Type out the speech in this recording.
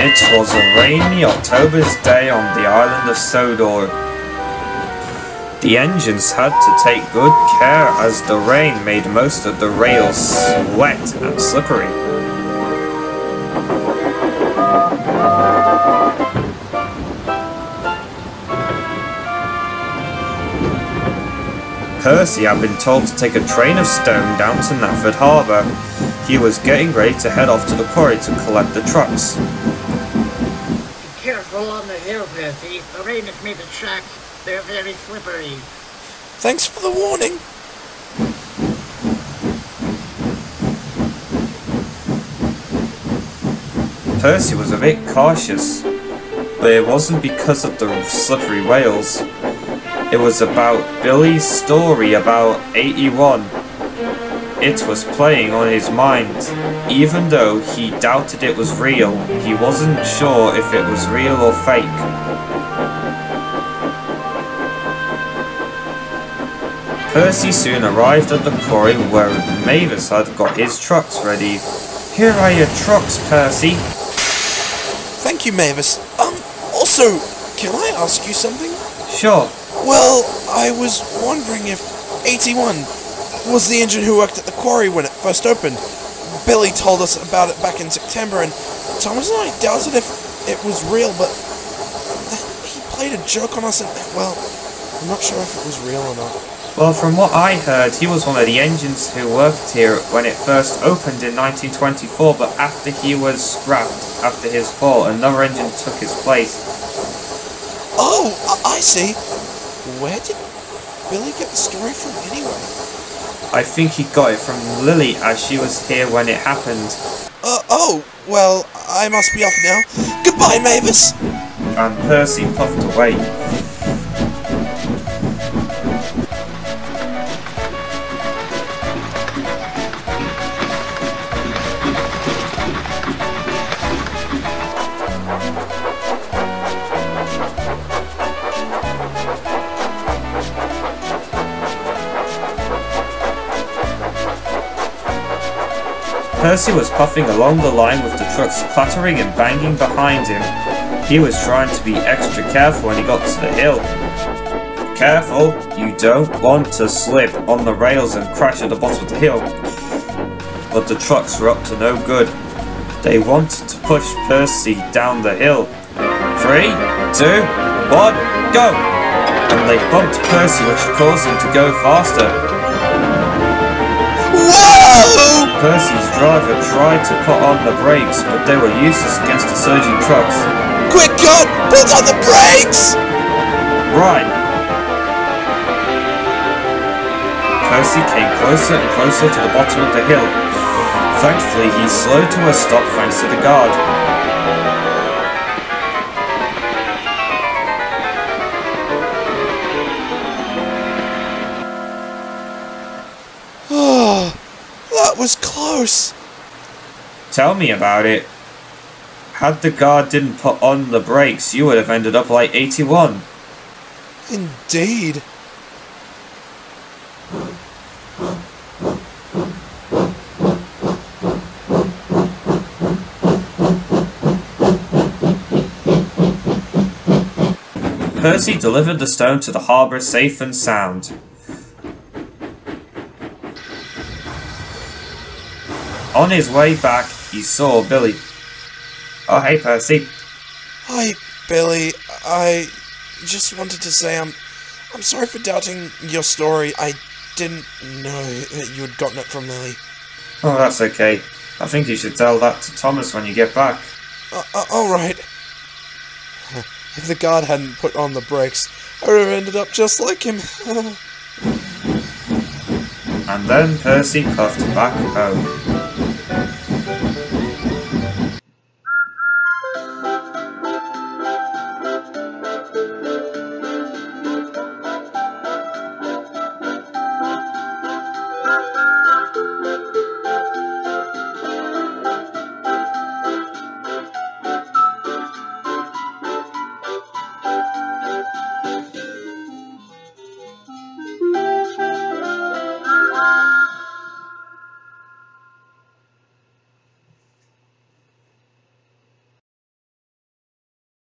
It was a rainy October's day on the island of Sodor. The engines had to take good care as the rain made most of the rails wet and slippery. Percy had been told to take a train of stone down to Nafford Harbour. He was getting ready to head off to the quarry to collect the trucks. Be careful on the hill, Percy. The rain has made the tracks. They're very slippery. Thanks for the warning. Percy was a bit cautious, but it wasn't because of the slippery rails. It was about Billy's story about 81. It was playing on his mind. Even though he doubted it was real, he wasn't sure if it was real or fake. Percy soon arrived at the quarry where Mavis had got his trucks ready. Here are your trucks, Percy. Thank you, Mavis. Also, can I ask you something? Sure. Well, I was wondering if 81 was the engine who worked at the quarry when it first opened. Billy told us about it back in September, and Thomas and I doubted if it was real, but he played a joke on us, and, well, I'm not sure if it was real or not. Well, from what I heard, he was one of the engines who worked here when it first opened in 1924, but after he was scrapped after his fall, another engine took his place. Oh, I see. Where did Billy get the story from anyway? I think he got it from Lily as she was here when it happened. Oh, well, I must be off now. Goodbye, Mavis! And Percy puffed away. Percy was puffing along the line with the trucks clattering and banging behind him. He was trying to be extra careful when he got to the hill. Careful, you don't want to slip on the rails and crash at the bottom of the hill. But the trucks were up to no good. They wanted to push Percy down the hill. 3, 2, 1, go! And they bumped Percy, which caused him to go faster. Whoa! Percy's driver tried to put on the brakes, but they were useless against the surging trucks. Quick, God! Put on the brakes! Right. Percy came closer and closer to the bottom of the hill. Thankfully, he slowed to a stop thanks to the guard. That was close. Tell me about it. Had the guard didn't put on the brakes, you would have ended up like 81. Indeed. Percy delivered the stone to the harbour safe and sound. On his way back, he saw Billy. Oh, hey, Percy. Hi, Billy. I just wanted to say I'm sorry for doubting your story. I didn't know that you had gotten it from Lily. Oh, that's okay. I think you should tell that to Thomas when you get back. Alright. If the guard hadn't put on the brakes, I would have ended up just like him. And then Percy puffed back home.